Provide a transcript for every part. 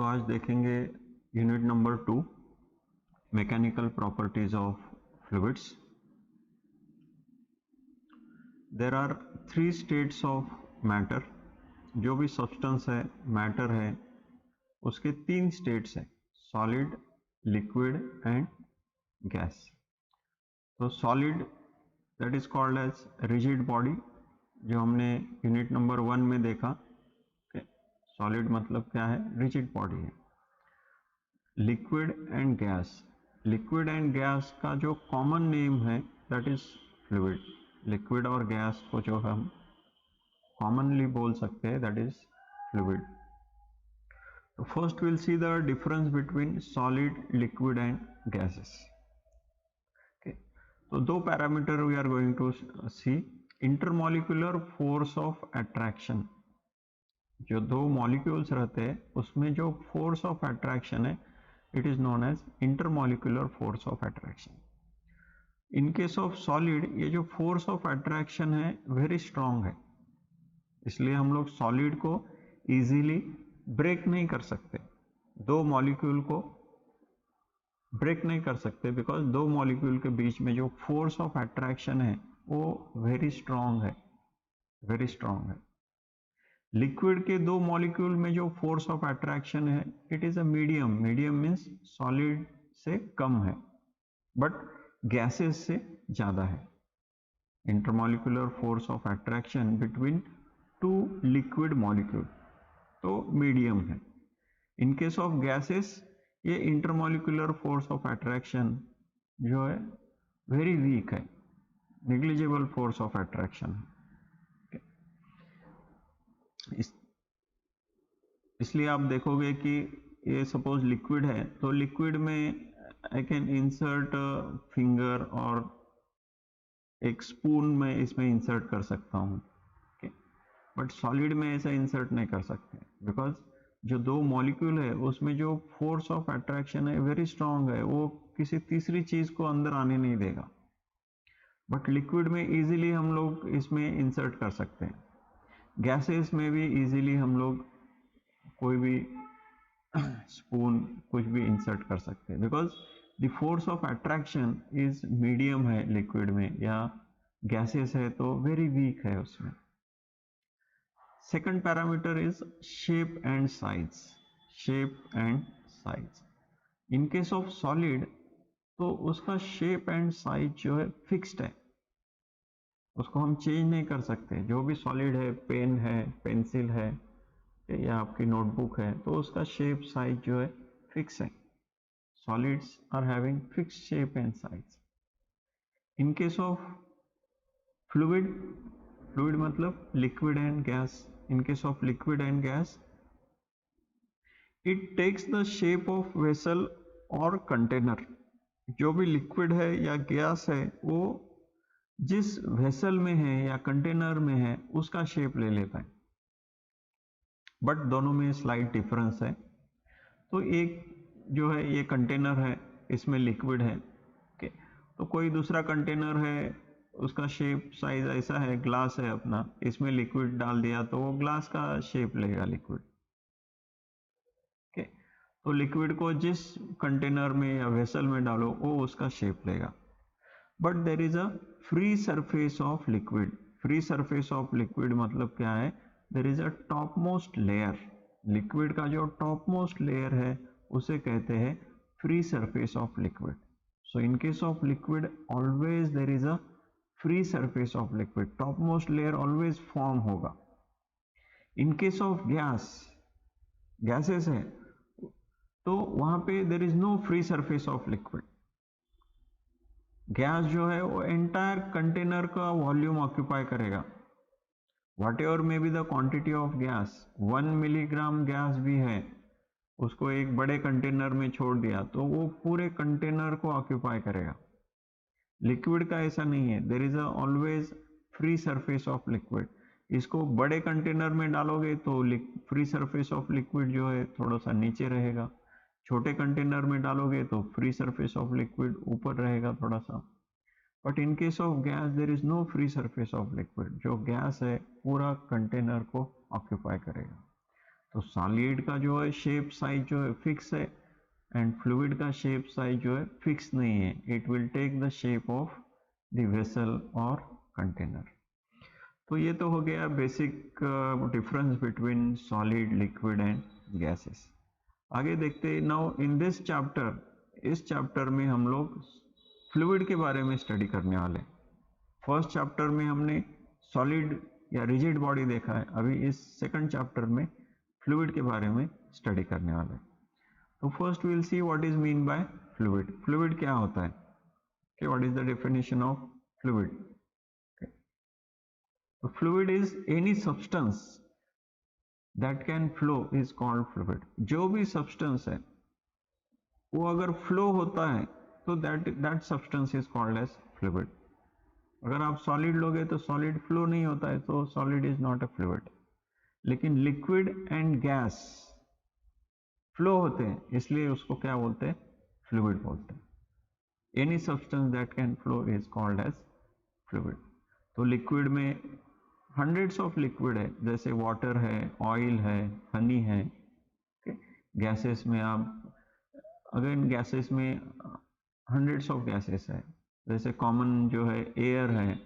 तो आज देखेंगे unit number 2 mechanical properties of fluids. There are 3 states of matter. जो भी सब्सटेंस है, मैटर है, उसके 3 स्टेट्स हैं, सॉलिड, लिक्विड एंड गैस। तो solid that is called as rigid body, जो हमने यूनिट नंबर 1 में देखा। सॉलिड मतलब क्या है? रिजिड बॉडी है। Liquid and gas, liquid and gas का जो कॉमन नेम है दैट इज फ्लूइड। लिक्विड और गैस को जो हम कॉमनली बोल सकते हैं दैट इज फ्लूइड। तो first will see the difference between solid, liquid and gases. तो 2 parameter we are going to see. Intermolecular force of attraction, जो 2 मॉलिक्यूल्स रहते हैं उसमें जो फोर्स ऑफ अट्रैक्शन है it is known as intermolecular force of attraction. In case of solid ये जो force of attraction है वेरी स्ट्रांग है, इसलिए हम लोग सॉलिड को इजीली ब्रेक नहीं कर सकते, 2 मॉलिक्यूल को ब्रेक नहीं कर सकते, बिकॉज 2 मॉलिक्यूल के बीच में जो फोर्स ऑफ अट्रैक्शन है वो वेरी स्ट्रांग है, वेरी स्ट्रांग है। लिक्विड के 2 मॉलिक्यूल में जो फोर्स ऑफ अट्रैक्शन है it is a medium, medium means solid से कम है बट गैसेस से ज़्यादा है। Intermolecular force of attraction between 2 liquid molecule तो मीडियम है। इन केस ऑफ गैसेस ये इंटरमॉलिक्यूलर फोर्स ऑफ अट्रैक्शन जो है वेरी वीक है, निग्लिजिबल फोर्स ऑफ अट्रैक्शन है। इसलिए आप देखोगे कि ये सपोज लिक्विड है तो लिक्विड में आई कैन इंसर्ट फिंगर और एक स्पून में इसमें इंसर्ट कर सकता हूँ, बट सॉलिड में ऐसा इंसर्ट नहीं कर सकते, बिकॉज जो 2 मॉलिक्यूल है उसमें जो फोर्स ऑफ अट्रैक्शन है वेरी स्ट्रांग है, वो किसी तीसरी चीज को अंदर आने नहीं देगा। बट लिक्विड में इजीली हम लोग इसमें इंसर्ट कर सकते हैं। गैसेस में भी इजीली हम लोग कोई भी स्पून कुछ भी इंसर्ट कर सकते हैं, because the force of attraction is medium है लिक्विड में, या गैसेस है तो वेरी वीक है उसमें। Second parameter is shape and size. Shape and size in case of solid तो उसका शेप एंड साइज जो है फिक्स्ड है, उसको हम चेंज नहीं कर सकते। जो भी सॉलिड है, पेन है, पेंसिल है या आपकी नोटबुक है, तो उसका शेप साइज जो है फिक्स है। Solids are having fix shape and size. In case of fluid, fluid मतलब liquid and gas, in case of liquid and gas it takes the shape of vessel और container. जो भी liquid है या gas है वो जिस वेसल में है या कंटेनर में है उसका शेप ले लेता है, बट दोनों में स्लाइट डिफरेंस है। तो एक जो है ये कंटेनर है, इसमें लिक्विड है, ओके, तो कोई दूसरा कंटेनर है उसका शेप साइज ऐसा है, ग्लास है अपना, इसमें लिक्विड डाल दिया तो वो ग्लास का शेप लेगा लिक्विड, ओके। तो लिक्विड को जिस कंटेनर में या वेसल में डालो वो उसका शेप लेगा। But there is a free surface of liquid. Free surface of liquid मतलब क्या है? There is a top most layer. Liquid का जो टॉप मोस्ट लेयर है उसे कहते हैं free surface of liquid. So in case of liquid always there is a free surface of liquid, top most layer always form होगा। In case of gas, gases है तो वहां पे there is no free surface of liquid. Gas जो है वो entire container का volume occupy करेगा। What ever may be the quantity of gas, 1 milligram gas भी है, उसको एक बड़े कंटेनर में छोड़ दिया तो वो पूरे कंटेनर को ऑक्यूपाई करेगा। लिक्विड का ऐसा नहीं है, there is always free surface of liquid. इसको बड़े कंटेनर में डालोगे तो फ्री सरफेस ऑफ लिक्विड जो है थोड़ा सा नीचे रहेगा, छोटे कंटेनर में डालोगे तो फ्री सरफेस ऑफ लिक्विड ऊपर रहेगा थोड़ा सा। But in case of gas there is no free surface of liquid, जो गैस है पूरा कंटेनर को ऑक्यूपाई करेगा। तो सॉलिड का जो है शेप साइज जो है फिक्स है एंड फ्लूइड का शेप साइज जो है फिक्स नहीं है, it will take the shape of the vessel और कंटेनर। तो ये तो हो गया basic difference between solid, liquid and gases. आगे देखते हैं नाउ इन दिस चैप्टर, इस चैप्टर में हम लोग फ्लूइड के बारे में स्टडी करने वाले। फर्स्ट चैप्टर में हमने सॉलिड या रिजिड बॉडी देखा है, अभी इस सेकंड चैप्टर में फ्लूइड के बारे में स्टडी करने वाले। तो first we will see what is mean by fluid. Fluid क्या होता है, okay, what is the definition of fluid? Okay. So fluid is any substance that can flow is called fluid. जो भी substance है वो अगर flow होता है तो that substance is called as fluid. अगर आप solid लोगे तो solid flow नहीं होता है तो solid is not a fluid. लेकिन liquid and gas flow होते हैं इसलिए उसको क्या बोलते हैं, fluid बोलते हैं। Any substance that can flow is called as fluid. तो लिक्विड में हंड्रेड्स ऑफ लिक्विड है, जैसे वाटर है, ऑयल है, हनी है। गैसेस में आप अगेन गैसेस में हंड्रेड्स ऑफ गैसेस है, जैसे कॉमन जो है एयर है,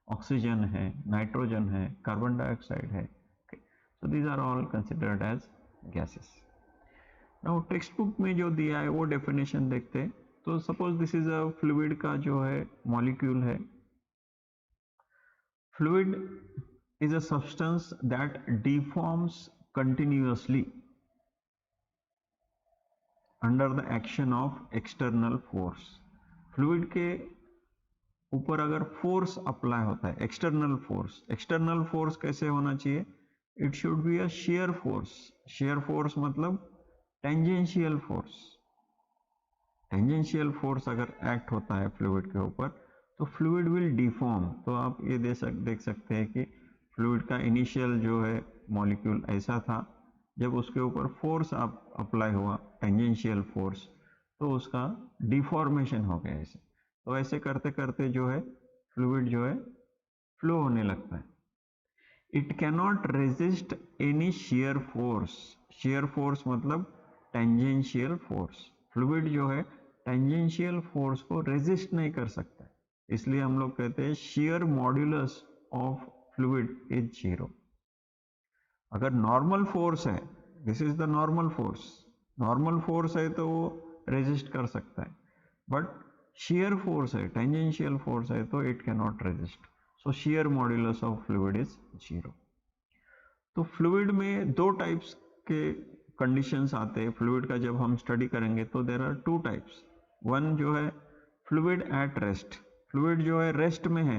ऑक्सीजन है, नाइट्रोजन है, कार्बन डाइऑक्साइड है। So these are all considered as gases. Now textbook में जो दिया है वो डेफिनेशन देखते हैं। तो suppose this is a fluid का जो है मॉलिक्यूल है। Fluid is a substance that deforms continuously under the action of external force. Fluid के ऊपर अगर फोर्स अप्लाई होता है, एक्सटर्नल फोर्स कैसे होना चाहिए, it should be a shear force. shear force मतलब टेंजेंशियल फोर्स। टेंजेंशियल फोर्स अगर एक्ट होता है फ्लूइड के ऊपर तो फ्लूइड विल डिफॉर्म। तो आप ये देख सकते हैं कि फ्लूइड का इनिशियल जो है मॉलिक्यूल ऐसा था, जब उसके ऊपर फोर्स अप्लाई हुआ टेंजेंशियल फोर्स तो उसका डिफॉर्मेशन हो गया ऐसे। तो ऐसे करते करते जो है फ्लूइड जो है फ्लो होने लगता है। It cannot resist any shear force. shear force मतलब टेंजेंशियल फोर्स। फ्लूइड जो है टेंजेंशियल फोर्स को रेजिस्ट नहीं कर सकता, इसलिए हम लोग कहते हैं shear modulus of fluid is 0। अगर नॉर्मल फोर्स है, this is the normal force है तो वो रेजिस्ट कर सकता है, बट shear फोर्स है, टेंजेंशियल फोर्स है तो it can not resist. So shear modulus of fluid is 0। तो फ्लूइड में दो टाइप्स के कंडीशंस आते हैं। फ्लूइड का जब हम स्टडी करेंगे तो there are two types. One जो है फ्लूइड एट रेस्ट, फ्लूइड जो है रेस्ट में है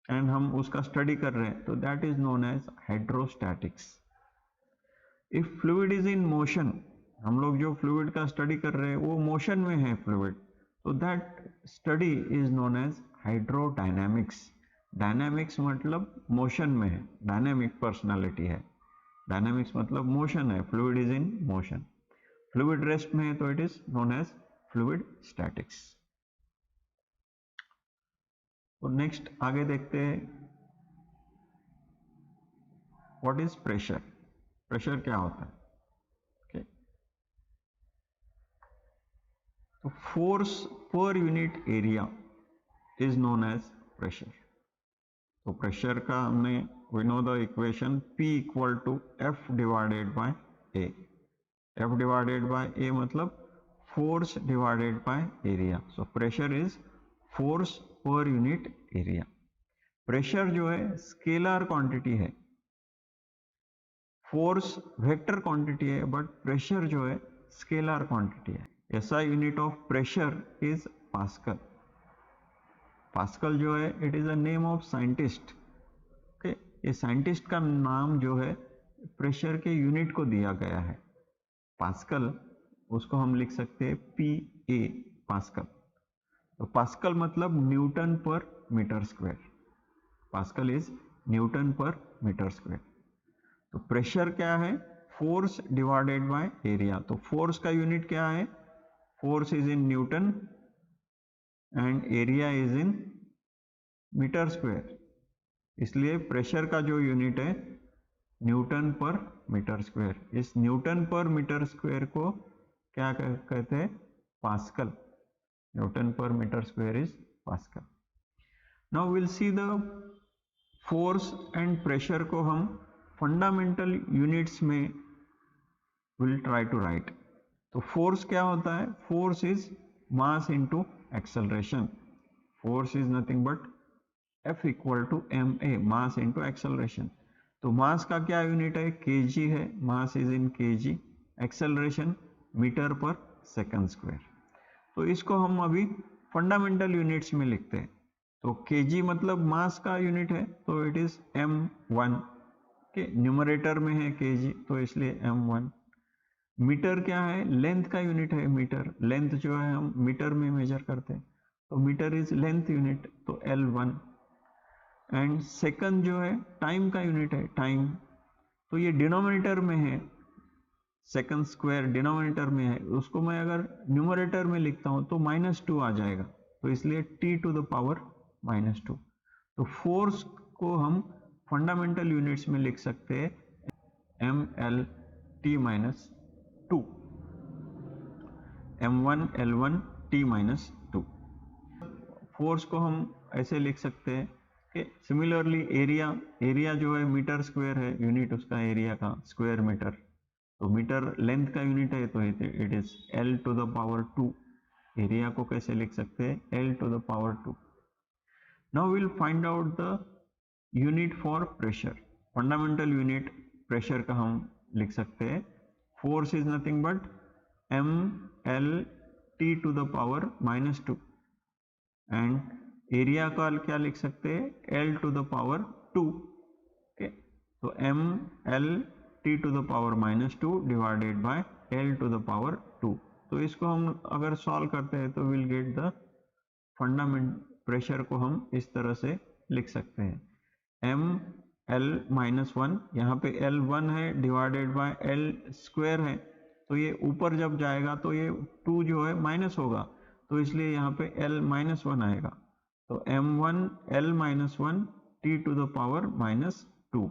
एंड हम उसका स्टडी कर रहे हैं तो that is known as hydrostatics. If fluid is in motion, हम लोग जो फ्लूइड का स्टडी कर रहे हैं वो मोशन में है फ्लूइड, तो that study is known as hydrodynamics. Dynamics मतलब मोशन में है, डायनामिक पर्सनालिटी है। डायनामिक्स मतलब मोशन है, fluid is in motion. Fluid rest में है तो it is known as fluid statics. तो नेक्स्ट आगे देखते हैं व्हाट इज प्रेशर। प्रेशर क्या होता है, okay? तो force per unit area is known as pressure. तो प्रेशर का हमने we know the equation P equal to F divided by A। F divided by A मतलब force divided by area. So pressure is force per unit area. Pressure जो है scalar quantity है, force vector quantity है, but pressure जो है scalar quantity है। ऐसा unit of pressure is pascal. Pascal जो है it is a name of scientist. Okay, ये साइंटिस्ट का नाम जो है प्रेशर के यूनिट को दिया गया है पास्कल, उसको हम लिख सकते हैं PA पास्कल। तो पास्कल मतलब newton per metre square. Pascal is newton per metre square. तो प्रेशर क्या है, फोर्स डिवाइडेड बाय एरिया। तो फोर्स का यूनिट क्या है, force is in newton and area is in metre square. इसलिए प्रेशर का जो यूनिट है न्यूटन पर मीटर स्क्वायर। इस न्यूटन पर मीटर स्क्वायर को क्या कहते हैं? Pascal. Newton per metre square is pascal. Now will see the force and pressure को हम फंडामेंटल यूनिट्स में विल ट्राई टू राइट। तो फोर्स क्या होता है? Force is mass into acceleration. Force is nothing but F equal to ma, mass into acceleration. तो mass का क्या यूनिट है? kg है, mass is in kg, acceleration metre per second square. तो इसको हम अभी फंडामेंटल यूनिट्स में लिखते हैं। तो kg मतलब मास का यूनिट है, तो इट इज m1 के न्यूमरेटर में है kg, तो इसलिए m1। मीटर क्या है? लेंथ का यूनिट है मीटर। लेंथ जो है हम मीटर में मेजर करते हैं, तो मीटर इज लेंथ यूनिट, तो L1। एंड सेकंड जो है टाइम का यूनिट है, टाइम। तो ये डिनोमिनेटर में है, सेकंड स्क्वायर डिनोमिनेटर में है, उसको मैं अगर न्यूमरेटर में लिखता हूं तो -2 आ जाएगा, तो इसलिए t टू द पावर -2। तो फोर्स को हम फंडामेंटल यूनिट्स में लिख सकते हैं mL-t-2, m1 L1 t-2। Force को हम ऐसे लिख सकते हैं कि सिमिलरली एरिया जो है मीटर स्क्वायर है, यूनिट उसका एरिया का स्क्वायर मीटर, तो मीटर लेंथ का यूनिट है, तो it is L to the power 2। Area को कैसे लिख सकते हैं? L to the power 2। Now will find out the unit for pressure. Fundamental unit pressure का हम लिख सकते हैं, force is nothing but mL-t to the power -2, and area का क्या लिख सकते हैं? L to the power 2। Okay, तो mL-t to the power -2 divided by L to the power 2। तो इसको हम अगर सॉल्व करते हैं तो will get the fundamental pressure को हम इस तरह से लिख सकते हैं, mL-1, यहाँ पे L1 है डिवाइडेड बाय L स्क्वायर है, तो ये ऊपर जब जाएगा तो ये 2 जो है माइनस होगा, तो इसलिए यहाँ पे L-1 आएगा, तो m1 L-1 t to the power -2।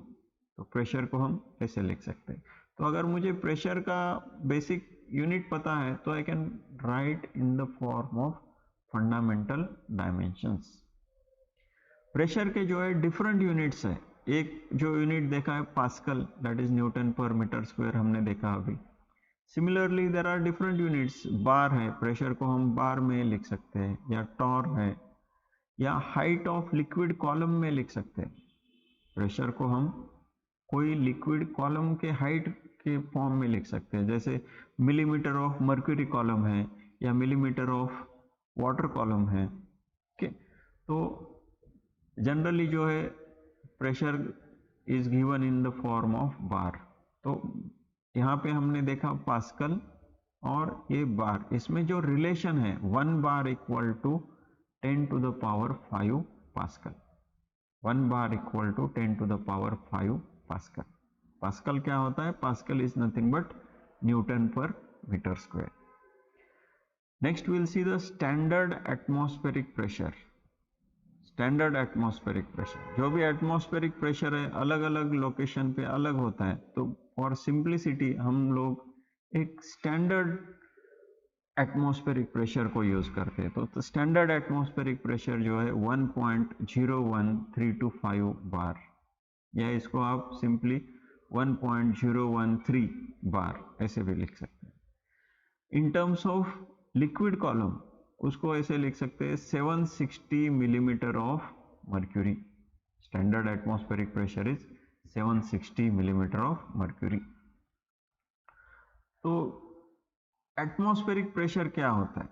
तो प्रेशर को हम ऐसे लिख सकते हैं। तो अगर मुझे प्रेशर का बेसिक यूनिट पता है तो I can write in the form of fundamental dimensions. Pressure के जो है डिफरेंट यूनिट्स है। एक जो यूनिट देखा है pascal, that is newton per metre square, हमने देखा अभी। Similarly there are different units. Bar है, प्रेशर को हम बार में लिख सकते हैं, या टॉर है, या हाइट ऑफ लिक्विड कॉलम में लिख सकते हैं। प्रेशर को हम कोई लिक्विड कॉलम के हाइट के फॉर्म में लिख सकते हैं, जैसे मिलीमीटर ऑफ मर्क्यूरी कॉलम है, या मिलीमीटर ऑफ वाटर कॉलम है। ओके, तो जनरली जो है pressure is given in the form of बार। तो यहाँ पे हमने देखा पास्कल और ये बार, इसमें जो रिलेशन है 1 bar equal to 10 to the power 5 pascal. 1 bar equal to 10 to the power 5 pascal. Pascal क्या होता है? Pascal is nothing but newton per metre square. Next will see the standard atmospheric pressure. Standard atmospheric pressure, जो भी atmospheric pressure है अलग अलग location पे अलग होता है, तो फॉर सिंप्लिसिटी हम लोग एक स्टैंडर्ड एटमॉस्फेरिक प्रेशर को यूज करते हैं। तो स्टैंडर्ड एटमॉस्फेरिक प्रेशर जो है 1.01325 बार, या इसको आप सिंपली 1.013 बार ऐसे भी लिख सकते हैं। In terms of liquid column उसको ऐसे लिख सकते हैं 760 millimetre of mercury. Standard atmospheric pressure is 760 millimetre of mercury. तो एटमॉस्फेरिक प्रेशर क्या होता है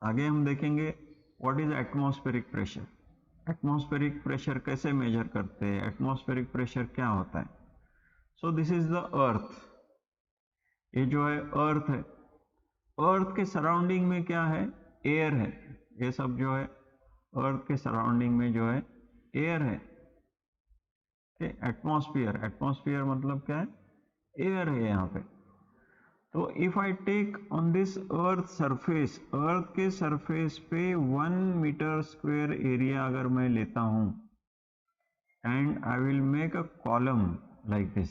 आगे हम देखेंगे। What is atmospheric pressure? Atmospheric pressure कैसे मेजर करते हैं? एटमॉस्फेरिक प्रेशर क्या होता है? So this is the earth. ये जो है अर्थ है, अर्थ के सराउंडिंग में क्या है? एयर है। ये सब जो है अर्थ के सराउंडिंग में जो है एयर है। एटमॉस्फेयर, एटमॉस्फेयर मतलब क्या है? एयर है यहाँ पे। तो if I take on this earth surface, earth के सरफेस पे 1 मीटर स्क्वायर एरिया अगर मैं लेता हूं, and I will make a column like this,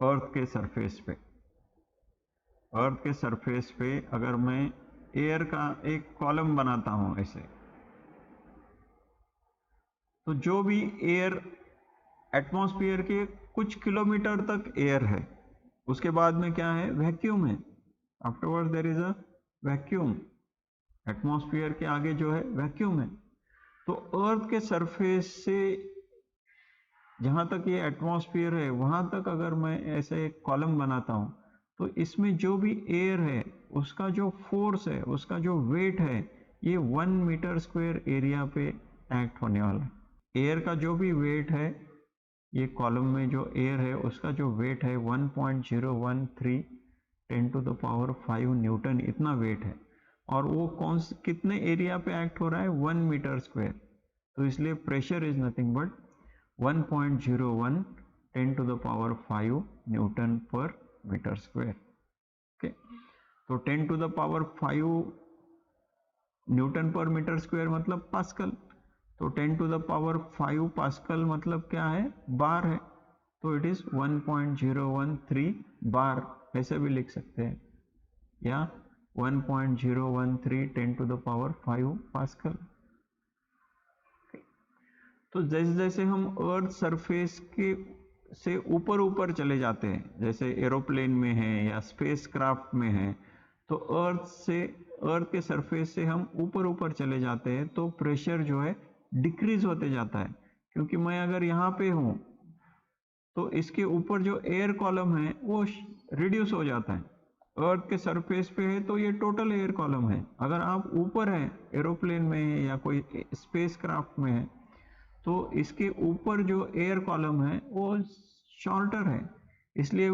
earth के सरफेस पे, अर्थ के सरफेस पे अगर मैं एयर का एक कॉलम बनाता हूं ऐसे, तो जो भी एयर एटमॉस्फेयर के कुछ किलोमीटर तक एयर है, उसके बाद में क्या है, वैक्यूम है। Afterward there is a vacuum, atmosphere के आगे जो है वैक्यूम है। तो अर्थ के सरफेस से जहां तक ये एटमॉस्फेयर है वहां तक अगर मैं ऐसे एक कॉलम बनाता हूं, तो इसमें जो भी एयर है उसका जो फोर्स है, उसका जो वेट है, ये 1 मीटर स्क्वायर एरिया पे एक्ट होने वाला है। एयर का जो भी वेट है, ये कॉलम में जो एयर है उसका जो वेट है 1.013 10⁵ न्यूटन, इतना वेट है। और वो कितने एरिया पे एक्ट हो रहा है, 1 मीटर स्क्वायर। तो इसलिए pressure is nothing but 1.01 10⁵ newton per metre square. Okay, तो 10⁵ न्यूटन पर मीटर स्क्वायर मतलब पास्कल। तो 10⁵ पास्कल मतलब क्या है, बार है। तो इट इज 1.013 बार, ऐसे भी लिख सकते हैं, या 1.013 10⁵ पास्कल। तो जैसे जैसे हम अर्थ सरफेस के से ऊपर ऊपर चले जाते हैं, जैसे एरोप्लेन में है या स्पेस क्राफ्ट में है, तो अर्थ के सरफेस से हम ऊपर ऊपर चले जाते हैं, तो प्रेशर जो है डिक्रीज होते जाता है। क्योंकि मैं अगर यहाँ पे हूँ तो इसके ऊपर जो एयर कॉलम है वो रिड्यूस हो जाता है। अर्थ के सरफेस पे है तो ये टोटल एयर कॉलम है। अगर आप ऊपर हैं, एरोप्लेन में है या कोई स्पेस क्राफ्ट में है, तो इसके ऊपर जो एयर कॉलम है वो शॉर्टर है, इसलिए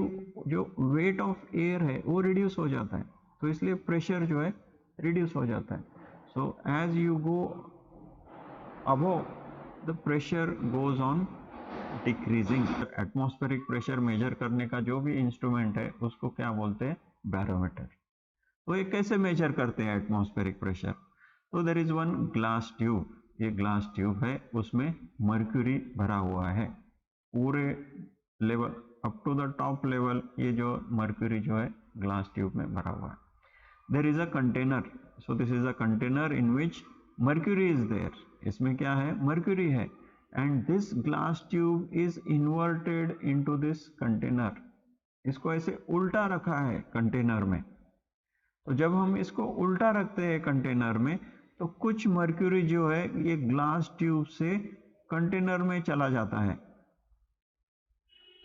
जो वेट ऑफ एयर है वो रिड्यूस हो जाता है। तो इसलिए प्रेशर जो है रिड्यूस हो जाता है। So as you go above, the pressure goes on decreasing. Atmospheric pressure measure करने का जो भी इंस्ट्रूमेंट है उसको क्या बोलते हैं, बैरोमीटर। तो ये कैसे मेजर करते हैं एटमॉस्फेरिक प्रेशर? तो there is one glass tube, ये ग्लास ट्यूब है, उसमें मर्क्यूरी भरा हुआ है पूरे level up to the top level. ये जो मर्क्यूरी जो है ग्लास ट्यूब में भरा हुआ है। There is a container, so this is a container in which mercury is there. इसमें क्या है, मर्क्यूरी है। And this glass tube is inverted into this container, इसको ऐसे उल्टा रखा है कंटेनर में। तो जब हम इसको उल्टा रखते हैं कंटेनर में, तो कुछ मर्क्यूरी जो है ये ग्लास ट्यूब से कंटेनर में चला जाता है।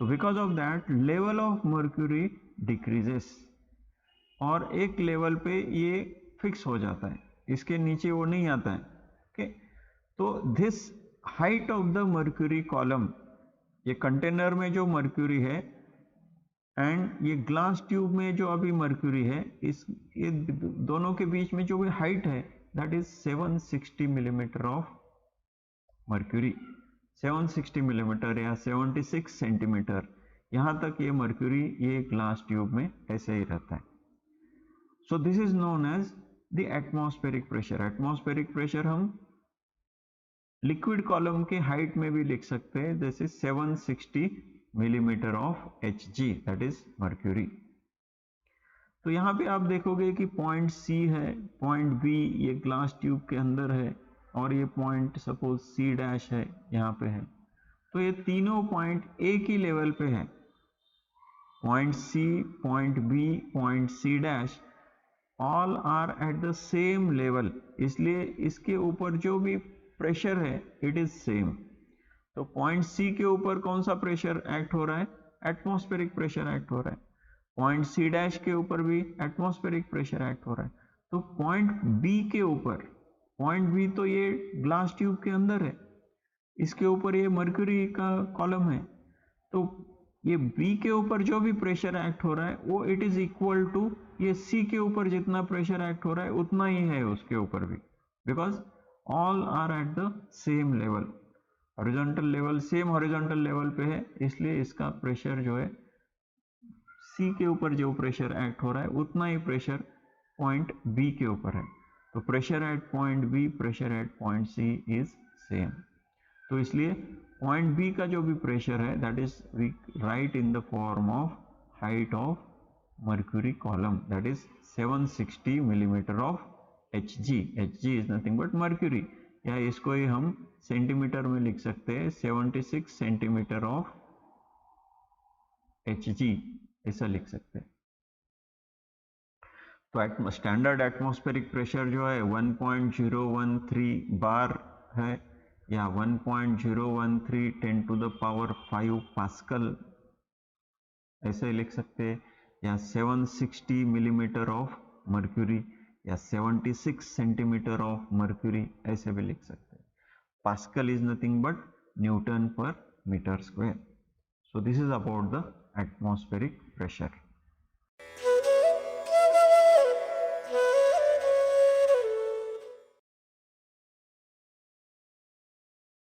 तो because of that level of mercury decreases, और एक लेवल पे ये फिक्स हो जाता है, इसके नीचे वो नहीं आता है। ओके, तो this height of the mercury column, ये कंटेनर में जो मर्क्यूरी है एंड ये ग्लास ट्यूब में जो अभी मर्क्यूरी है, ये दोनों के बीच में जो भी हाइट है that is 760 millimetre of mercury. 760 millimetre या 76 सेंटीमीटर, यहाँ तक ये मर्क्यूरी ये ग्लास ट्यूब में ऐसे ही रहता है। So this is known as the atmospheric pressure. Atmospheric pressure हम लिक्विड कॉलम के हाइट में भी लिख सकते हैं, जैसे 760 millimetre of Hg, that is mercury. तो यहाँ पे आप देखोगे कि पॉइंट C है, पॉइंट B ये ग्लास ट्यूब के अंदर है, और ये पॉइंट सपोज C' है यहाँ पे है। तो ये तीनों पॉइंट एक ही लेवल पे है, point C, point B, point C' all are at the same level, इसलिए इसके ऊपर जो भी प्रेशर है इट इज सेम। तो पॉइंट C के ऊपर कौन सा प्रेशर एक्ट हो रहा है, एटमॉस्फेरिक प्रेशर एक्ट हो रहा है। पॉइंट C' के ऊपर भी एटमॉस्फेरिक प्रेशर एक्ट हो रहा है। तो पॉइंट B के ऊपर, पॉइंट B तो ये ग्लास ट्यूब के अंदर है, इसके ऊपर ये मर्क्यूरी का कॉलम है, तो ये B के ऊपर जो भी प्रेशर एक्ट हो रहा है वो इट इज इक्वल टू ये C के ऊपर जितना प्रेशर एक्ट हो रहा है उतना ही है उसके ऊपर भी, because all are at the same level. Horizontal level same horizontal level पे है, इसलिए इसका प्रेशर जो है C के ऊपर जो प्रेशर एक्ट हो रहा है उतना ही प्रेशर पॉइंट B के ऊपर है। तो pressure at point B, pressure at point C is same. तो इसलिए पॉइंट बी का जो भी प्रेशर है that is we write in the form of height of mercury column, that is 760 millimetre of Hg. Hg is nothing but mercury, या इसको ही हम centimetre में लिख सकते हैं 76 सेंटीमीटर ऑफ Hg, ऐसा लिख सकते हैं। तो स्टैंडर्ड एटमॉस्फेरिक प्रेशर जो है 1.013 बार है, या 1.013 10 टू द पावर 5 पास्कल ऐसे लिख सकते हैं, या 760 मिलीमीटर ऑफ मर्क्यूरी, या 76 सेंटीमीटर ऑफ मर्क्यूरी ऐसे भी लिख सकते हैं। Pascal is nothing but newton per metre square. So this is about the atmospheric pressure.